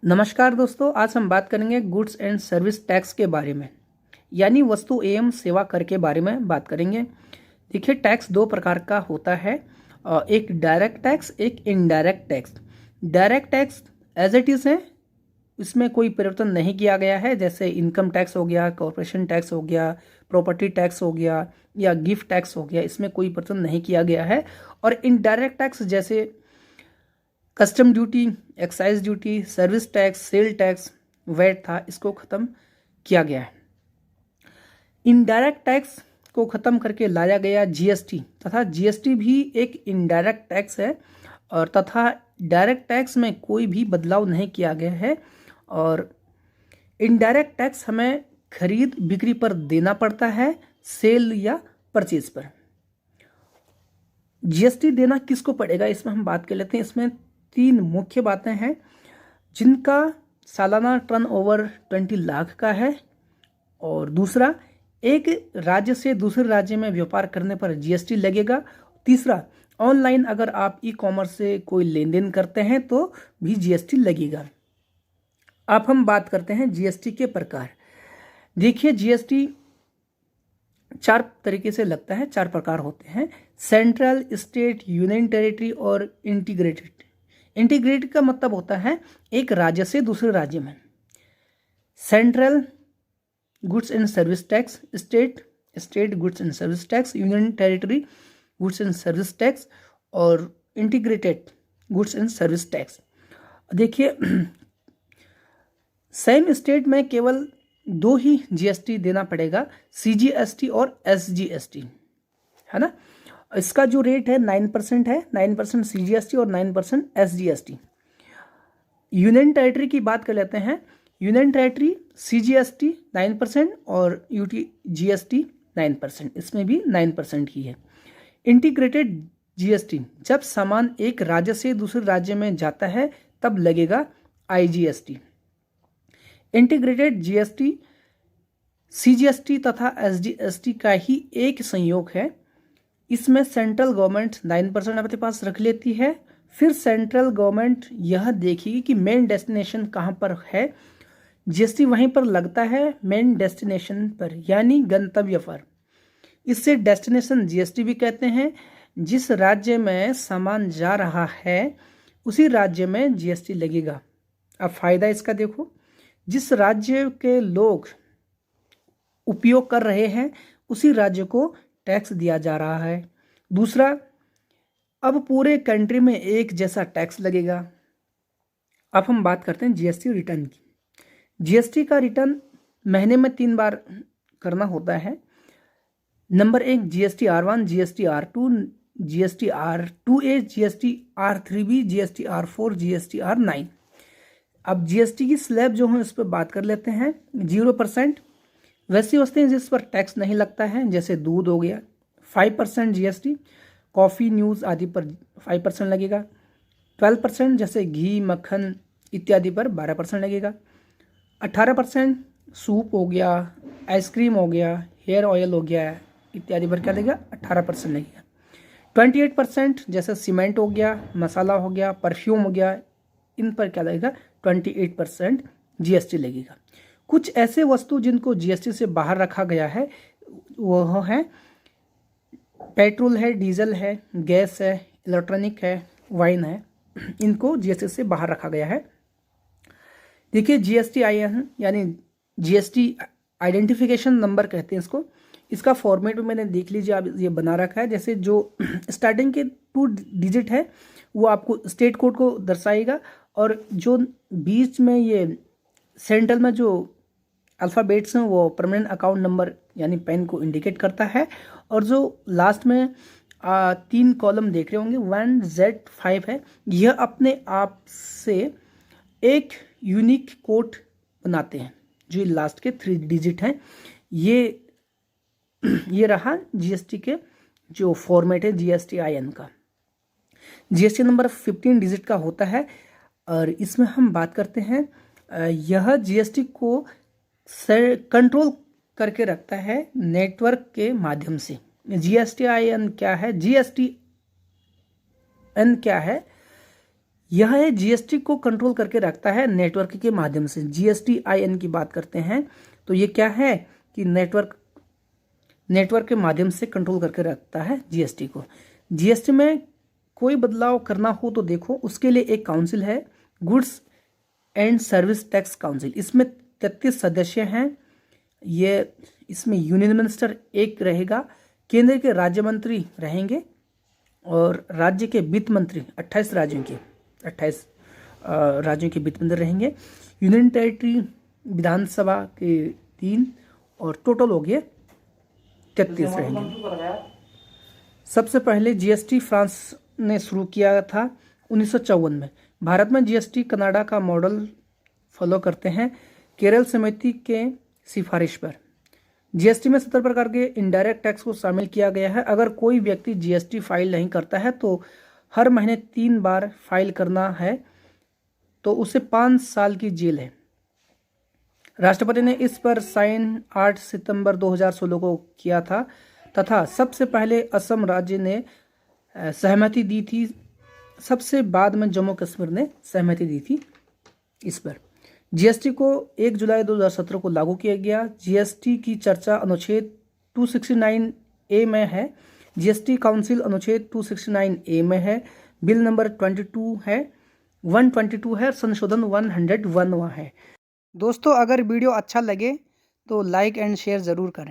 नमस्कार दोस्तों, आज हम बात करेंगे गुड्स एंड सर्विस टैक्स के बारे में, यानी वस्तु एवं सेवा कर के बारे में बात करेंगे। देखिए, टैक्स दो प्रकार का होता है, एक डायरेक्ट टैक्स, एक indirect tax. Direct tax as it is है, इसमें कोई परिवर्तन नहीं किया गया है। जैसे इनकम टैक्स हो गया, कॉर्पोरेशन टैक्स हो गया, प्रॉपर्टी टैक्स हो गया या गिफ्ट टैक्स हो गया, इसमें कोई परिवर्तन नहीं किया गया है। और इनडायरेक्ट टैक्स जैसे custom duty, excise duty, service tax, sale tax, VAT था, इसको ख़त्म किया गया है। इनडायरेक्ट टैक्स को ख़त्म करके लाया गया जीएसटी, तथा जीएसटी भी एक इनडायरेक्ट टैक्स है। और तथा डायरेक्ट टैक्स में कोई भी बदलाव नहीं किया गया है। और इनडायरेक्ट टैक्स हमें खरीद बिक्री पर देना पड़ता है, सेल या परचेज पर। जीएसटी देना किसको पड़ेगा, इसमें हम बात कर लेते हैं। इसमें तीन मुख्य बातें हैं, जिनका सालाना टर्नओवर 20 लाख का है। और दूसरा, एक राज्य से दूसरे राज्य में व्यापार करने पर जीएसटी लगेगा। तीसरा, ऑनलाइन अगर आप ई कॉमर्स से कोई लेन देन करते हैं तो भी जीएसटी लगेगा। अब हम बात करते हैं जीएसटी के प्रकार। देखिए, जीएसटी चार तरीके से लगता है, चार प्रकार होते हैं: सेंट्रल, स्टेट, यूनियन टेरिटरी और इंटीग्रेटेड। इंटीग्रेटेड का मतलब होता है एक राज्य से दूसरे राज्य में। Central goods and service tax, state goods and service tax, union territory goods and service tax और integrated goods and service tax. देखिए, सेम स्टेट में केवल दो ही जीएसटी देना पड़ेगा, सीजीएसटी और एसजीएसटी, है ना। इसका जो रेट है 9% है, 9% सीजीएसटी और 9% एसजीएसटी। यूनियन टेरिटरी की बात कर लेते हैं। यूनियन टेरिटरी सीजीएसटी 9% और यूटीजीएसटी 9%, इसमें भी 9% ही है। इंटीग्रेटेड जीएसटी, जब सामान एक राज्य से दूसरे राज्य में जाता है तब लगेगा आईजीएसटी। इंटीग्रेटेड जीएसटी सीजीएसटी तथा एसजीएसटी का ही एक संयोग है। इसमें सेंट्रल गवर्नमेंट 9% अपने पास रख लेती है। फिर सेंट्रल गवर्नमेंट यह देखेगी कि मेन डेस्टिनेशन कहाँ पर है, जीएसटी वहीं पर लगता है, मेन डेस्टिनेशन पर, यानी गंतव्य पर। इससे डेस्टिनेशन जीएसटी भी कहते हैं। जिस राज्य में सामान जा रहा है उसी राज्य में जीएसटी लगेगा। अब फायदा इसका देखो, जिस राज्य के लोग उपयोग कर रहे हैं उसी राज्य को टैक्स दिया जा रहा है। दूसरा, अब पूरे कंट्री में एक जैसा टैक्स लगेगा। अब हम बात करते हैं जीएसटी रिटर्न की। जीएसटी का रिटर्न महीने में 3 बार करना होता है। Number 1, GST R1, GST R2, GST R2A, GST R3B, GST R4, GST R9। अब जीएसटी की स्लैब जो है उस पर बात कर लेते हैं। 0% वैसी वस्तुएं जिस पर टैक्स नहीं लगता है, जैसे दूध हो गया। 5% जीएसटी, कॉफ़ी, न्यूज़ आदि पर 5% लगेगा। 12% जैसे घी, मक्खन इत्यादि पर 12% लगेगा। 18% सूप हो गया, आइसक्रीम हो गया, हेयर ऑयल हो गया इत्यादि पर क्या लगेगा, 18% लगेगा। 28% जैसे सीमेंट हो गया, मसाला हो गया, परफ्यूम हो गया, इन पर क्या लगेगा, 28% जीएसटी लगेगा। कुछ ऐसे वस्तु जिनको जीएसटी से बाहर रखा गया है वह है पेट्रोल है, डीजल है, गैस है, इलेक्ट्रॉनिक है, वाइन है, इनको जीएसटी से बाहर रखा गया है। देखिए, जीएसटी आईएन यानी जीएसटी आइडेंटिफिकेशन नंबर कहते हैं इसको। इसका फॉर्मेट में मैंने देख लीजिए, आप ये बना रखा है। जैसे जो स्टार्टिंग के 2 डिजिट है वो आपको स्टेट कोड को दर्शाएगा, और जो बीच में ये सेंट्रल में जो अल्फ़ाबेट्स हैं वो परमानेंट अकाउंट नंबर यानी पैन को इंडिकेट करता है। और जो लास्ट में 3 कॉलम देख रहे होंगे 1Z5 है, यह अपने आप से एक यूनिक कोड बनाते हैं। जो लास्ट के 3 डिजिट हैं, ये रहा जीएसटी के जो फॉर्मेट है जीएसटी आईएन का। जीएसटी नंबर 15 डिजिट का होता है। और इसमें हम बात करते हैं, यह जीएसटी को कंट्रोल करके रखता है नेटवर्क के माध्यम से। जीएसटी आईएन क्या है, जीएसटी एन क्या है, यह है जीएसटी को कंट्रोल करके रखता है नेटवर्क के माध्यम से। GSTIN की बात करते हैं तो ये क्या है कि नेटवर्क के माध्यम से कंट्रोल करके रखता है जीएसटी को। जीएसटी में कोई बदलाव करना हो तो देखो उसके लिए एक काउंसिल है, goods and service tax council. इसमें 33 सदस्य हैं। ये इसमें यूनियन मिनिस्टर एक रहेगा, केंद्र के राज्य मंत्री रहेंगे और राज्य के वित्त मंत्री 28 राज्यों के वित्त मंत्री रहेंगे। यूनियन टेरिटरी विधानसभा के 3 और टोटल हो गए 33 रहेंगे। सबसे पहले जीएसटी फ्रांस ने शुरू किया था 1954 में। भारत में जीएसटी कनाडा का मॉडल फॉलो करते हैं केरल समिति के सिफारिश पर। जीएसटी में 70 प्रकार के इनडायरेक्ट टैक्स को शामिल किया गया है। अगर कोई व्यक्ति जीएसटी फाइल नहीं करता है तो हर महीने 3 बार फाइल करना है तो उसे 5 साल की जेल है। राष्ट्रपति ने इस पर साइन 8 सितंबर 2016 को किया था तथा सबसे पहले असम राज्य ने सहमति दी थी। सबसे बाद में जम्मू कश्मीर ने सहमति दी थी इस पर। जीएसटी को 1 जुलाई 2017 को लागू किया गया। जीएसटी की चर्चा अनुच्छेद 269A में है। जीएसटी काउंसिल अनुच्छेद 269A में है। बिल नंबर 122 है, संशोधन 101 है। दोस्तों अगर वीडियो अच्छा लगे तो लाइक एंड शेयर ज़रूर करें।